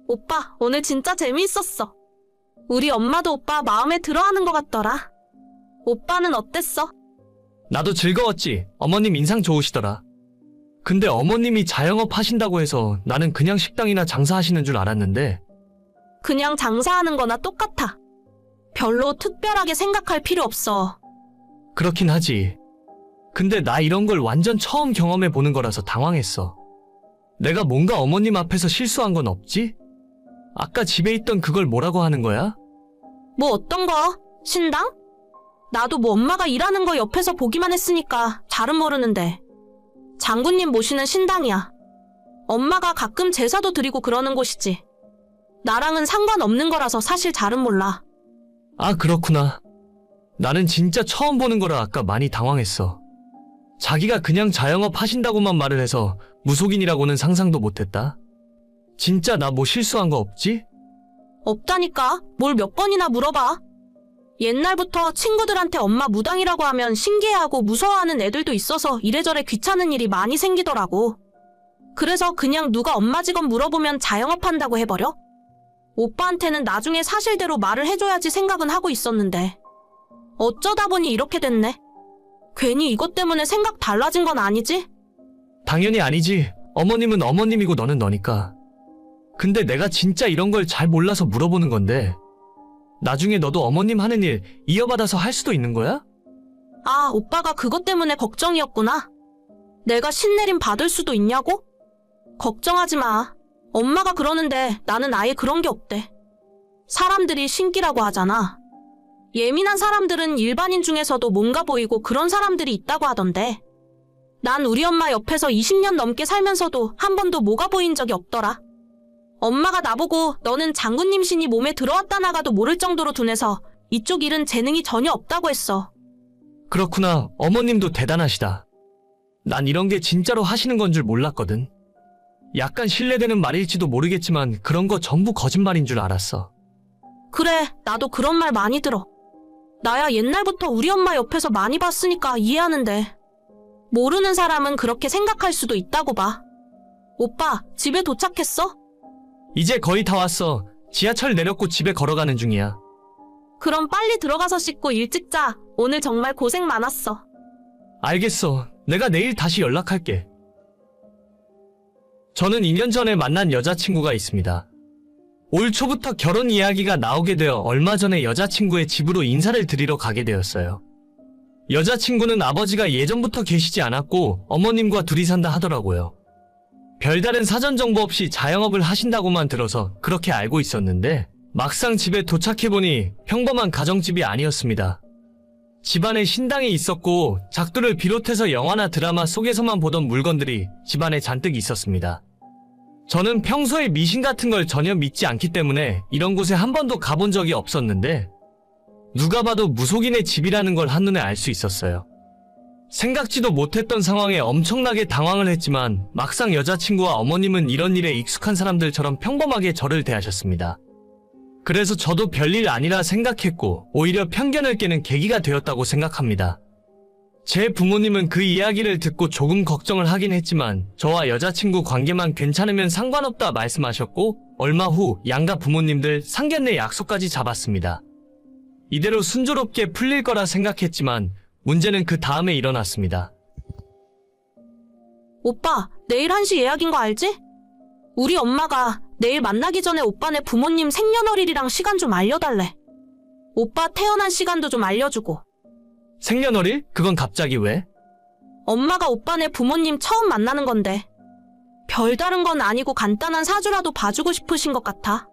오빠, 오늘 진짜 재미있었어. 우리 엄마도 오빠 마음에 들어하는 것 같더라. 오빠는 어땠어? 나도 즐거웠지. 어머님 인상 좋으시더라. 근데 어머님이 자영업 하신다고 해서 나는 그냥 식당이나 장사하시는 줄 알았는데. 그냥 장사하는 거나 똑같아. 별로 특별하게 생각할 필요 없어. 그렇긴 하지. 근데 나 이런 걸 완전 처음 경험해 보는 거라서 당황했어. 내가 뭔가 어머님 앞에서 실수한 건 없지? 아까 집에 있던 그걸 뭐라고 하는 거야? 뭐 어떤 거? 신당? 나도 뭐 엄마가 일하는 거 옆에서 보기만 했으니까 잘은 모르는데. 장군님 모시는 신당이야. 엄마가 가끔 제사도 드리고 그러는 곳이지. 나랑은 상관없는 거라서 사실 잘은 몰라. 아, 그렇구나. 나는 진짜 처음 보는 거라 아까 많이 당황했어. 자기가 그냥 자영업 하신다고만 말을 해서 무속인이라고는 상상도 못했다. 진짜 나 뭐 실수한 거 없지? 없다니까. 뭘 몇 번이나 물어봐. 옛날부터 친구들한테 엄마 무당이라고 하면 신기해하고 무서워하는 애들도 있어서 이래저래 귀찮은 일이 많이 생기더라고. 그래서 그냥 누가 엄마 직업 물어보면 자영업한다고 해버려? 오빠한테는 나중에 사실대로 말을 해줘야지 생각은 하고 있었는데. 어쩌다 보니 이렇게 됐네. 괜히 이것 때문에 생각 달라진 건 아니지? 당연히 아니지. 어머님은 어머님이고 너는 너니까. 근데 내가 진짜 이런 걸 잘 몰라서 물어보는 건데 나중에 너도 어머님 하는 일 이어받아서 할 수도 있는 거야? 아, 오빠가 그것 때문에 걱정이었구나. 내가 신내림 받을 수도 있냐고? 걱정하지 마. 엄마가 그러는데 나는 아예 그런 게 없대. 사람들이 신기라고 하잖아. 예민한 사람들은 일반인 중에서도 뭔가 보이고 그런 사람들이 있다고 하던데. 난 우리 엄마 옆에서 20년 넘게 살면서도 한 번도 뭐가 보인 적이 없더라. 엄마가 나보고 너는 장군님 신이 몸에 들어왔다 나가도 모를 정도로 둔해서 이쪽 일은 재능이 전혀 없다고 했어. 그렇구나. 어머님도 대단하시다. 난 이런 게 진짜로 하시는 건 줄 몰랐거든. 약간 신뢰되는 말일지도 모르겠지만 그런 거 전부 거짓말인 줄 알았어. 그래, 나도 그런 말 많이 들어. 나야 옛날부터 우리 엄마 옆에서 많이 봤으니까 이해하는데. 모르는 사람은 그렇게 생각할 수도 있다고 봐. 오빠, 집에 도착했어? 이제 거의 다 왔어. 지하철 내렸고 집에 걸어가는 중이야. 그럼 빨리 들어가서 씻고 일찍 자. 오늘 정말 고생 많았어. 알겠어. 내가 내일 다시 연락할게. 저는 2년 전에 만난 여자친구가 있습니다. 올 초부터 결혼 이야기가 나오게 되어 얼마 전에 여자친구의 집으로 인사를 드리러 가게 되었어요. 여자친구는 아버지가 예전부터 계시지 않았고 어머님과 둘이 산다 하더라고요. 별다른 사전 정보 없이 자영업을 하신다고만 들어서 그렇게 알고 있었는데 막상 집에 도착해보니 평범한 가정집이 아니었습니다. 집안에 신당이 있었고 작두를 비롯해서 영화나 드라마 속에서만 보던 물건들이 집안에 잔뜩 있었습니다. 저는 평소에 미신 같은 걸 전혀 믿지 않기 때문에 이런 곳에 한 번도 가본 적이 없었는데 누가 봐도 무속인의 집이라는 걸 한눈에 알 수 있었어요. 생각지도 못했던 상황에 엄청나게 당황을 했지만 막상 여자친구와 어머님은 이런 일에 익숙한 사람들처럼 평범하게 저를 대하셨습니다. 그래서 저도 별일 아니라 생각했고 오히려 편견을 깨는 계기가 되었다고 생각합니다. 제 부모님은 그 이야기를 듣고 조금 걱정을 하긴 했지만 저와 여자친구 관계만 괜찮으면 상관없다 말씀하셨고 얼마 후 양가 부모님들 상견례 약속까지 잡았습니다. 이대로 순조롭게 풀릴 거라 생각했지만 문제는 그 다음에 일어났습니다. 오빠, 내일 1시 예약인 거 알지? 우리 엄마가 내일 만나기 전에 오빠네 부모님 생년월일이랑 시간 좀 알려달래. 오빠 태어난 시간도 좀 알려주고. 생년월일? 그건 갑자기 왜? 엄마가 오빠네 부모님 처음 만나는 건데. 별다른 건 아니고 간단한 사주라도 봐주고 싶으신 것 같아.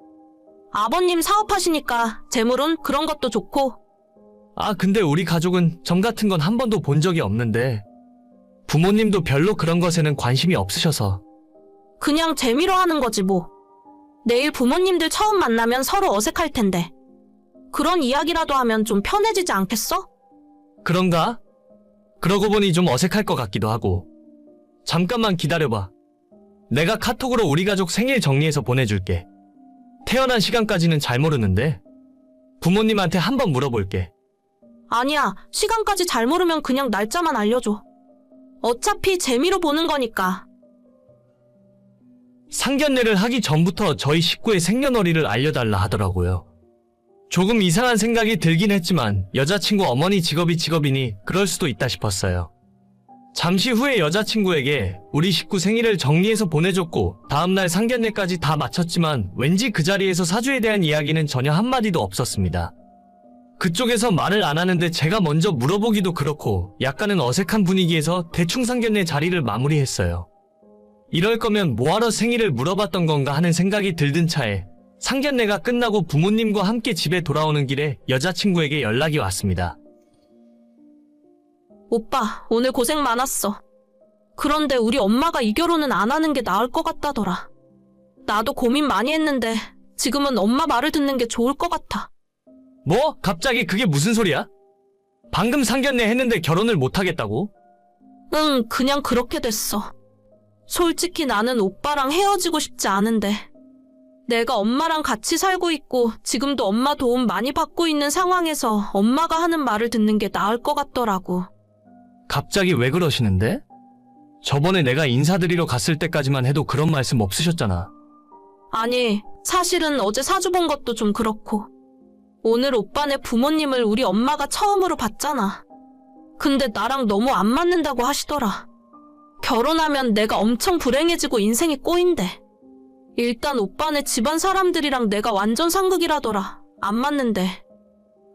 아버님 사업하시니까 재물은 그런 것도 좋고. 아, 근데 우리 가족은 점 같은 건 한 번도 본 적이 없는데 부모님도 별로 그런 것에는 관심이 없으셔서. 그냥 재미로 하는 거지 뭐. 내일 부모님들 처음 만나면 서로 어색할 텐데. 그런 이야기라도 하면 좀 편해지지 않겠어? 그런가? 그러고 보니 좀 어색할 것 같기도 하고. 잠깐만 기다려봐. 내가 카톡으로 우리 가족 생일 정리해서 보내줄게. 태어난 시간까지는 잘 모르는데 부모님한테 한번 물어볼게. 아니야, 시간까지 잘 모르면 그냥 날짜만 알려줘. 어차피 재미로 보는 거니까. 상견례를 하기 전부터 저희 식구의 생년월일을 알려달라 하더라고요. 조금 이상한 생각이 들긴 했지만 여자친구 어머니 직업이니 그럴 수도 있다 싶었어요. 잠시 후에 여자친구에게 우리 식구 생일을 정리해서 보내줬고 다음날 상견례까지 다 마쳤지만 왠지 그 자리에서 사주에 대한 이야기는 전혀 한마디도 없었습니다. 그쪽에서 말을 안 하는데 제가 먼저 물어보기도 그렇고 약간은 어색한 분위기에서 대충 상견례 자리를 마무리했어요. 이럴 거면 뭐하러 생일을 물어봤던 건가 하는 생각이 들던 차에 상견례가 끝나고 부모님과 함께 집에 돌아오는 길에 여자친구에게 연락이 왔습니다. 오빠, 오늘 고생 많았어. 그런데 우리 엄마가 이 결혼은 안 하는 게 나을 것 같다더라. 나도 고민 많이 했는데 지금은 엄마 말을 듣는 게 좋을 것 같아. 뭐? 갑자기 그게 무슨 소리야? 방금 상견례 했는데 결혼을 못 하겠다고? 응, 그냥 그렇게 됐어. 솔직히 나는 오빠랑 헤어지고 싶지 않은데 내가 엄마랑 같이 살고 있고 지금도 엄마 도움 많이 받고 있는 상황에서 엄마가 하는 말을 듣는 게 나을 것 같더라고. 갑자기 왜 그러시는데? 저번에 내가 인사드리러 갔을 때까지만 해도 그런 말씀 없으셨잖아. 아니, 사실은 어제 사주 본 것도 좀 그렇고 오늘 오빠네 부모님을 우리 엄마가 처음으로 봤잖아. 근데 나랑 너무 안 맞는다고 하시더라. 결혼하면 내가 엄청 불행해지고 인생이 꼬인대. 일단 오빠네 집안 사람들이랑 내가 완전 상극이라더라. 안 맞는데.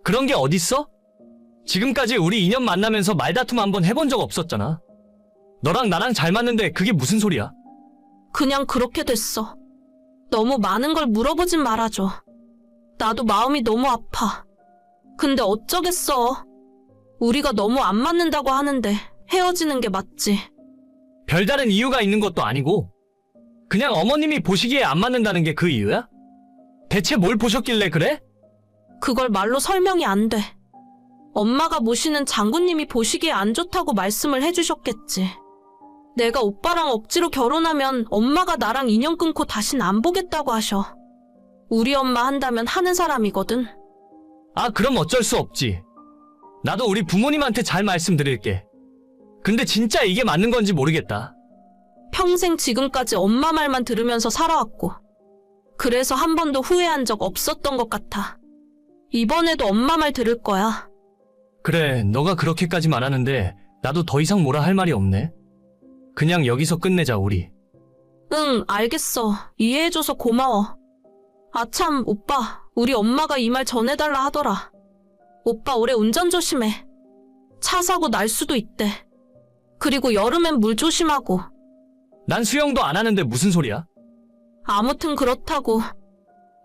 그런 게 어딨어? 지금까지 우리 2년 만나면서 말다툼 한번 해본 적 없었잖아. 너랑 나랑 잘 맞는데 그게 무슨 소리야? 그냥 그렇게 됐어. 너무 많은 걸 물어보진 말아줘. 나도 마음이 너무 아파. 근데 어쩌겠어. 우리가 너무 안 맞는다고 하는데 헤어지는 게 맞지. 별다른 이유가 있는 것도 아니고 그냥 어머님이 보시기에 안 맞는다는 게 그 이유야? 대체 뭘 보셨길래 그래? 그걸 말로 설명이 안 돼. 엄마가 모시는 장군님이 보시기에 안 좋다고 말씀을 해주셨겠지. 내가 오빠랑 억지로 결혼하면 엄마가 나랑 인연 끊고 다신 안 보겠다고 하셔. 우리 엄마 한다면 하는 사람이거든. 아, 그럼 어쩔 수 없지. 나도 우리 부모님한테 잘 말씀드릴게. 근데 진짜 이게 맞는 건지 모르겠다. 평생 지금까지 엄마 말만 들으면서 살아왔고 그래서 한 번도 후회한 적 없었던 것 같아. 이번에도 엄마 말 들을 거야. 그래, 너가 그렇게까지 말하는데 나도 더 이상 뭐라 할 말이 없네. 그냥 여기서 끝내자, 우리. 응, 알겠어. 이해해줘서 고마워. 아참, 오빠. 우리 엄마가 이 말 전해달라 하더라. 오빠 올해 운전 조심해. 차 사고 날 수도 있대. 그리고 여름엔 물 조심하고. 난 수영도 안 하는데 무슨 소리야? 아무튼 그렇다고.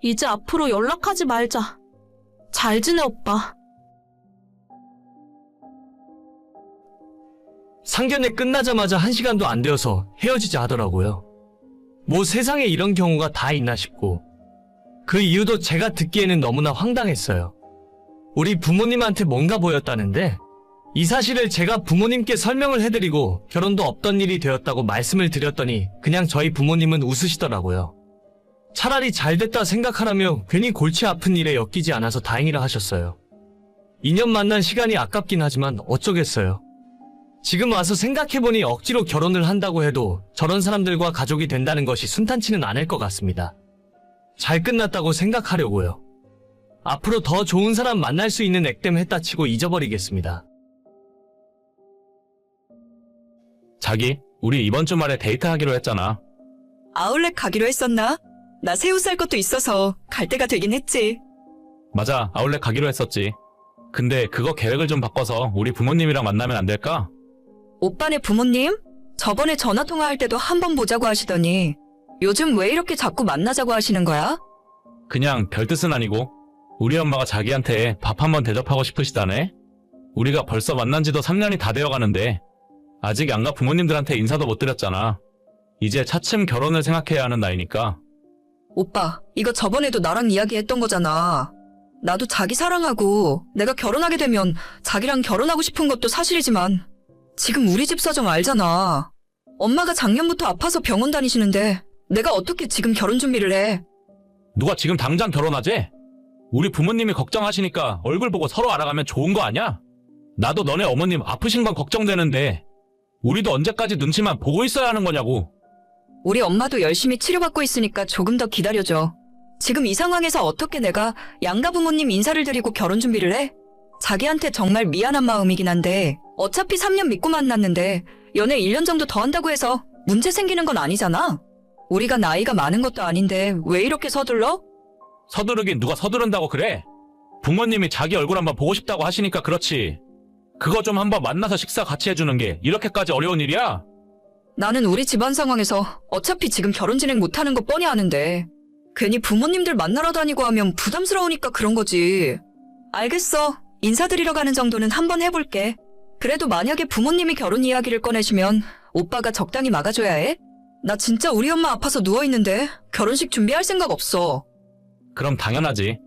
이제 앞으로 연락하지 말자. 잘 지내, 오빠. 상견례 끝나자마자 1시간도 안 되어서 헤어지자 하더라고요. 뭐 세상에 이런 경우가 다 있나 싶고 그 이유도 제가 듣기에는 너무나 황당했어요. 우리 부모님한테 뭔가 보였다는데 이 사실을 제가 부모님께 설명을 해드리고 결혼도 없던 일이 되었다고 말씀을 드렸더니 그냥 저희 부모님은 웃으시더라고요. 차라리 잘 됐다 생각하라며 괜히 골치 아픈 일에 엮이지 않아서 다행이라 하셨어요. 2년 만난 시간이 아깝긴 하지만 어쩌겠어요. 지금 와서 생각해보니 억지로 결혼을 한다고 해도 저런 사람들과 가족이 된다는 것이 순탄치는 않을 것 같습니다. 잘 끝났다고 생각하려고요. 앞으로 더 좋은 사람 만날 수 있는 액땜 했다 치고 잊어버리겠습니다. 자기, 우리 이번 주말에 데이트하기로 했잖아. 아울렛 가기로 했었나? 나 새 옷 살 것도 있어서 갈 때가 되긴 했지. 맞아, 아울렛 가기로 했었지. 근데 그거 계획을 좀 바꿔서 우리 부모님이랑 만나면 안 될까? 오빠네 부모님? 저번에 전화 통화할 때도 한 번 보자고 하시더니 요즘 왜 이렇게 자꾸 만나자고 하시는 거야? 그냥 별 뜻은 아니고 우리 엄마가 자기한테 밥 한번 대접하고 싶으시다네. 우리가 벌써 만난 지도 3년이 다 되어가는데 아직 양가 부모님들한테 인사도 못 드렸잖아. 이제 차츰 결혼을 생각해야 하는 나이니까. 오빠, 이거 저번에도 나랑 이야기했던 거잖아. 나도 자기 사랑하고 내가 결혼하게 되면 자기랑 결혼하고 싶은 것도 사실이지만 지금 우리 집 사정 알잖아. 엄마가 작년부터 아파서 병원 다니시는데 내가 어떻게 지금 결혼 준비를 해? 누가 지금 당장 결혼하재? 우리 부모님이 걱정하시니까 얼굴 보고 서로 알아가면 좋은 거 아니야? 나도 너네 어머님 아프신 건 걱정되는데 우리도 언제까지 눈치만 보고 있어야 하는 거냐고. 우리 엄마도 열심히 치료받고 있으니까 조금 더 기다려줘. 지금 이 상황에서 어떻게 내가 양가 부모님 인사를 드리고 결혼 준비를 해? 자기한테 정말 미안한 마음이긴 한데 어차피 3년 믿고 만났는데 연애 1년 정도 더 한다고 해서 문제 생기는 건 아니잖아. 우리가 나이가 많은 것도 아닌데 왜 이렇게 서둘러? 서두르긴 누가 서두른다고 그래? 부모님이 자기 얼굴 한번 보고 싶다고 하시니까 그렇지. 그거 좀 한번 만나서 식사 같이 해주는 게 이렇게까지 어려운 일이야? 나는 우리 집안 상황에서 어차피 지금 결혼 진행 못하는 거 뻔히 아는데 괜히 부모님들 만나러 다니고 하면 부담스러우니까 그런 거지. 알겠어. 인사드리러 가는 정도는 한번 해볼게. 그래도 만약에 부모님이 결혼 이야기를 꺼내시면 오빠가 적당히 막아줘야 해? 나 진짜 우리 엄마 아파서 누워있는데 결혼식 준비할 생각 없어. 그럼 당연하지.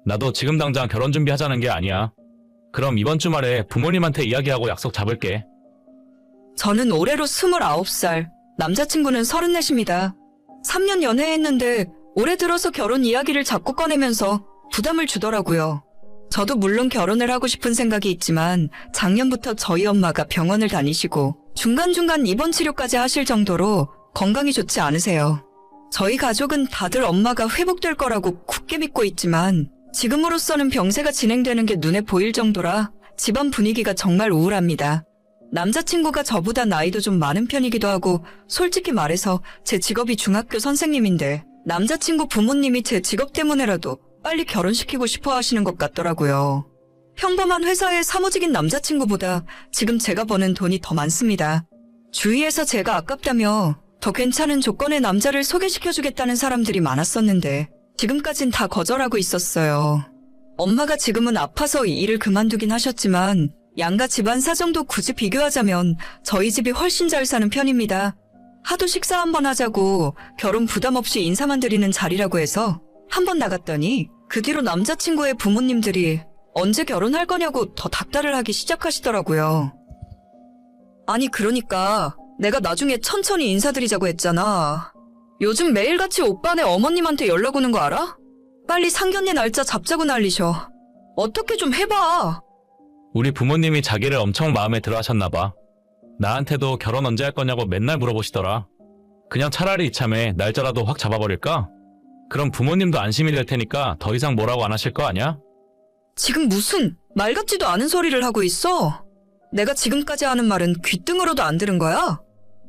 나도 지금 당장 결혼 준비하자는 게 아니야. 그럼 이번 주말에 부모님한테 이야기하고 약속 잡을게. 저는 올해로 29살, 남자친구는 34입니다. 3년 연애했는데 올해 들어서 결혼 이야기를 자꾸 꺼내면서 부담을 주더라고요. 저도 물론 결혼을 하고 싶은 생각이 있지만 작년부터 저희 엄마가 병원을 다니시고 중간중간 입원 치료까지 하실 정도로 건강이 좋지 않으세요. 저희 가족은 다들 엄마가 회복될 거라고 굳게 믿고 있지만 지금으로서는 병세가 진행되는 게 눈에 보일 정도라 집안 분위기가 정말 우울합니다. 남자친구가 저보다 나이도 좀 많은 편이기도 하고 솔직히 말해서 제 직업이 중학교 선생님인데 남자친구 부모님이 제 직업 때문에라도 빨리 결혼시키고 싶어 하시는 것 같더라고요. 평범한 회사의 사무직인 남자친구보다 지금 제가 버는 돈이 더 많습니다. 주위에서 제가 아깝다며 더 괜찮은 조건의 남자를 소개시켜주겠다는 사람들이 많았었는데 지금까진 다 거절하고 있었어요. 엄마가 지금은 아파서 이 일을 그만두긴 하셨지만 양가 집안 사정도 굳이 비교하자면 저희 집이 훨씬 잘 사는 편입니다. 하도 식사 한번 하자고 결혼 부담 없이 인사만 드리는 자리라고 해서 한번 나갔더니 그 뒤로 남자친구의 부모님들이 언제 결혼할 거냐고 더 닥달을 하기 시작하시더라고요. 아니 그러니까 내가 나중에 천천히 인사드리자고 했잖아. 요즘 매일같이 오빠네 어머님한테 연락 오는 거 알아? 빨리 상견례 날짜 잡자고 난리셔. 어떻게 좀 해봐. 우리 부모님이 자기를 엄청 마음에 들어 하셨나 봐. 나한테도 결혼 언제 할 거냐고 맨날 물어보시더라. 그냥 차라리 이참에 날짜라도 확 잡아버릴까? 그럼 부모님도 안심이 될 테니까 더 이상 뭐라고 안 하실 거 아니야? 지금 무슨 말 같지도 않은 소리를 하고 있어? 내가 지금까지 하는 말은 귓등으로도 안 들은 거야?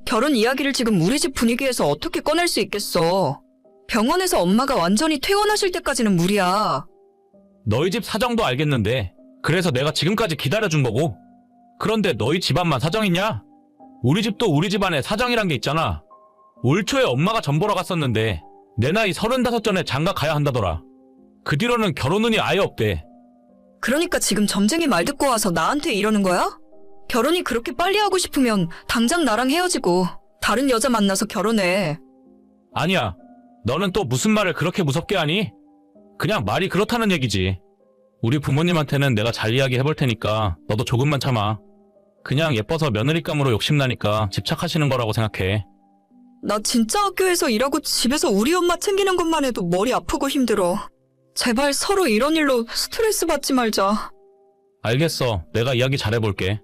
결혼 이야기를 지금 우리 집 분위기에서 어떻게 꺼낼 수 있겠어? 병원에서 엄마가 완전히 퇴원하실 때까지는 무리야. 너희 집 사정도 알겠는데 그래서 내가 지금까지 기다려준 거고. 그런데 너희 집안만 사정 있냐? 우리 집도 우리 집안에 사정이란 게 있잖아. 올 초에 엄마가 점 보러 갔었는데 내 나이 35전에 장가 가야 한다더라. 그 뒤로는 결혼운이 아예 없대. 그러니까 지금 점쟁이 말 듣고 와서 나한테 이러는 거야? 결혼이 그렇게 빨리 하고 싶으면 당장 나랑 헤어지고 다른 여자 만나서 결혼해. 아니야. 너는 또 무슨 말을 그렇게 무섭게 하니? 그냥 말이 그렇다는 얘기지. 우리 부모님한테는 내가 잘 이야기해볼 테니까 너도 조금만 참아. 그냥 예뻐서 며느리감으로 욕심나니까 집착하시는 거라고 생각해. 나 진짜 학교에서 일하고 집에서 우리 엄마 챙기는 것만 해도 머리 아프고 힘들어. 제발 서로 이런 일로 스트레스 받지 말자. 알겠어. 내가 이야기 잘해볼게.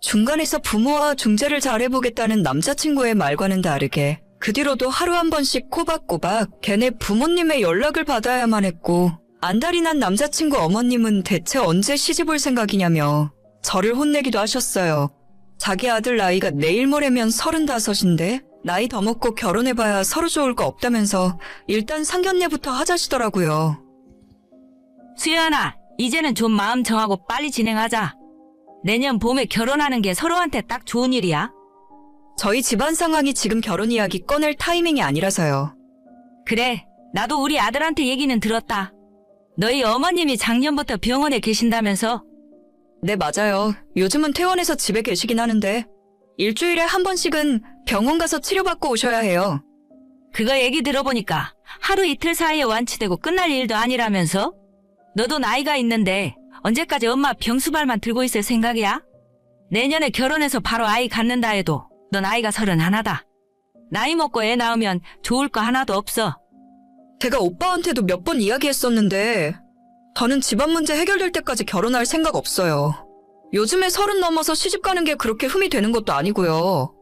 중간에서 부모와 중재를 잘해보겠다는 남자친구의 말과는 다르게 그 뒤로도 하루 한 번씩 꼬박꼬박 걔네 부모님의 연락을 받아야만 했고 안달이 난 남자친구 어머님은 대체 언제 시집올 생각이냐며 저를 혼내기도 하셨어요. 자기 아들 나이가 내일 모레면 35인데 나이 더 먹고 결혼해봐야 서로 좋을 거 없다면서 일단 상견례부터 하자시더라고요. 수연아, 이제는 좀 마음 정하고 빨리 진행하자. 내년 봄에 결혼하는 게 서로한테 딱 좋은 일이야. 저희 집안 상황이 지금 결혼 이야기 꺼낼 타이밍이 아니라서요. 그래, 나도 우리 아들한테 얘기는 들었다. 너희 어머님이 작년부터 병원에 계신다면서? 네, 맞아요. 요즘은 퇴원해서 집에 계시긴 하는데 일주일에 한 번씩은 병원 가서 치료받고 오셔야 해요. 그거 얘기 들어보니까 하루 이틀 사이에 완치되고 끝날 일도 아니라면서? 너도 나이가 있는데 언제까지 엄마 병수발만 들고 있을 생각이야? 내년에 결혼해서 바로 아이 갖는다 해도 너 나이가 31이다. 나이 먹고 애 낳으면 좋을 거 하나도 없어. 제가 오빠한테도 몇 번 이야기했었는데 저는 집안 문제 해결될 때까지 결혼할 생각 없어요. 요즘에 30 넘어서 시집 가는 게 그렇게 흠이 되는 것도 아니고요.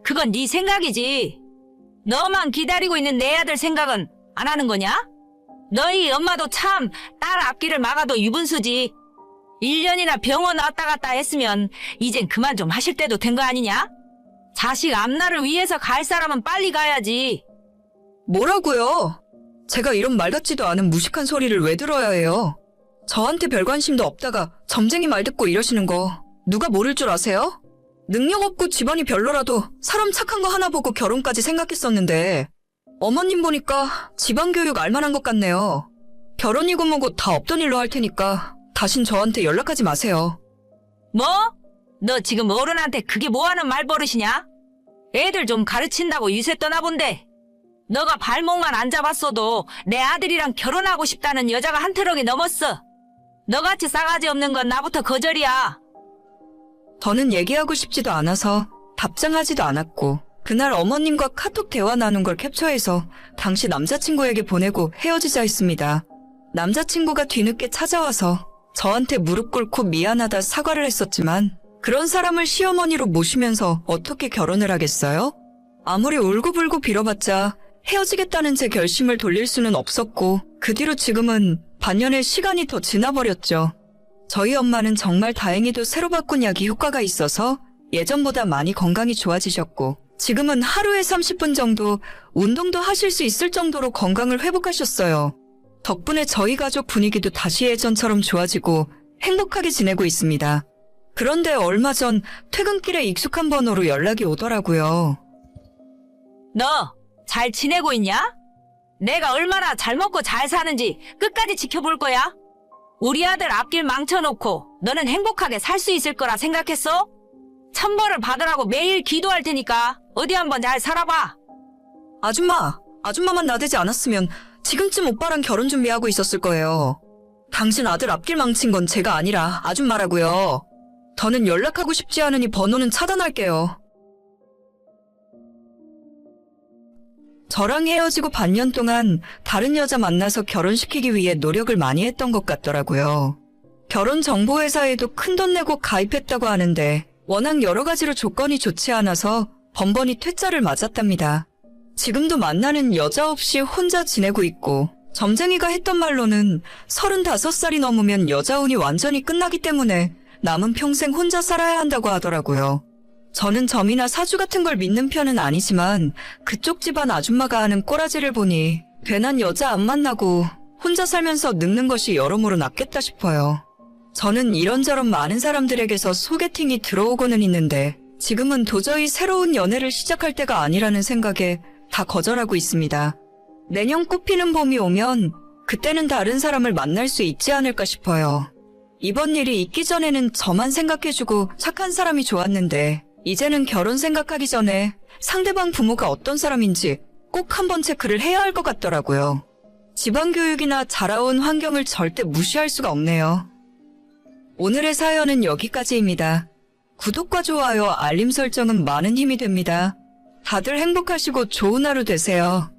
그건 네 생각이지. 너만 기다리고 있는 내 아들 생각은 안 하는 거냐? 너희 엄마도 참 딸 앞길을 막아도 유분수지. 1년이나 병원 왔다 갔다 했으면 이젠 그만 좀 하실 때도 된 거 아니냐? 자식 앞날을 위해서 갈 사람은 빨리 가야지. 뭐라고요? 제가 이런 말 같지도 않은 무식한 소리를 왜 들어야 해요? 저한테 별 관심도 없다가 점쟁이 말 듣고 이러시는 거 누가 모를 줄 아세요? 능력 없고 집안이 별로라도 사람 착한 거 하나 보고 결혼까지 생각했었는데 어머님 보니까 집안 교육 알만한 것 같네요. 결혼이고 뭐고 다 없던 일로 할 테니까 다신 저한테 연락하지 마세요. 뭐? 너 지금 어른한테 그게 뭐하는 말버릇이냐? 애들 좀 가르친다고 유세 떠나 본데. 너가 발목만 안 잡았어도 내 아들이랑 결혼하고 싶다는 여자가 한 트럭이 넘었어. 너같이 싸가지 없는 건 나부터 거절이야. 더는 얘기하고 싶지도 않아서 답장하지도 않았고 그날 어머님과 카톡 대화 나눈 걸 캡처해서 당시 남자친구에게 보내고 헤어지자 했습니다. 남자친구가 뒤늦게 찾아와서 저한테 무릎 꿇고 미안하다 사과를 했었지만 그런 사람을 시어머니로 모시면서 어떻게 결혼을 하겠어요? 아무리 울고불고 빌어봤자 헤어지겠다는 제 결심을 돌릴 수는 없었고 그 뒤로 지금은 반년의 시간이 더 지나버렸죠. 저희 엄마는 정말 다행히도 새로 바꾼 약이 효과가 있어서 예전보다 많이 건강이 좋아지셨고 지금은 하루에 30분 정도 운동도 하실 수 있을 정도로 건강을 회복하셨어요. 덕분에 저희 가족 분위기도 다시 예전처럼 좋아지고 행복하게 지내고 있습니다. 그런데 얼마 전 퇴근길에 익숙한 번호로 연락이 오더라고요. 너 잘 지내고 있냐? 내가 얼마나 잘 먹고 잘 사는지 끝까지 지켜볼 거야. 우리 아들 앞길 망쳐놓고 너는 행복하게 살 수 있을 거라 생각했어? 천벌을 받으라고 매일 기도할 테니까 어디 한번 잘 살아봐. 아줌마만 나대지 않았으면 지금쯤 오빠랑 결혼 준비하고 있었을 거예요. 당신 아들 앞길 망친 건 제가 아니라 아줌마라고요. 더는 연락하고 싶지 않으니 번호는 차단할게요. 저랑 헤어지고 반년 동안 다른 여자 만나서 결혼시키기 위해 노력을 많이 했던 것 같더라고요. 결혼정보회사에도 큰돈 내고 가입했다고 하는데 워낙 여러 가지로 조건이 좋지 않아서 번번이 퇴짜를 맞았답니다. 지금도 만나는 여자 없이 혼자 지내고 있고 점쟁이가 했던 말로는 35살이 넘으면 여자 운이 완전히 끝나기 때문에 남은 평생 혼자 살아야 한다고 하더라고요. 저는 점이나 사주 같은 걸 믿는 편은 아니지만 그쪽 집안 아줌마가 하는 꼬라지를 보니 괜한 여자 안 만나고 혼자 살면서 늙는 것이 여러모로 낫겠다 싶어요. 저는 이런저런 많은 사람들에게서 소개팅이 들어오고는 있는데 지금은 도저히 새로운 연애를 시작할 때가 아니라는 생각에 다 거절하고 있습니다. 내년 꽃피는 봄이 오면 그때는 다른 사람을 만날 수 있지 않을까 싶어요. 이번 일이 있기 전에는 저만 생각해주고 착한 사람이 좋았는데 이제는 결혼 생각하기 전에 상대방 부모가 어떤 사람인지 꼭 한번 체크를 해야 할 것 같더라고요. 집안 교육이나 자라온 환경을 절대 무시할 수가 없네요. 오늘의 사연은 여기까지입니다. 구독과 좋아요, 알림 설정은 많은 힘이 됩니다. 다들 행복하시고 좋은 하루 되세요.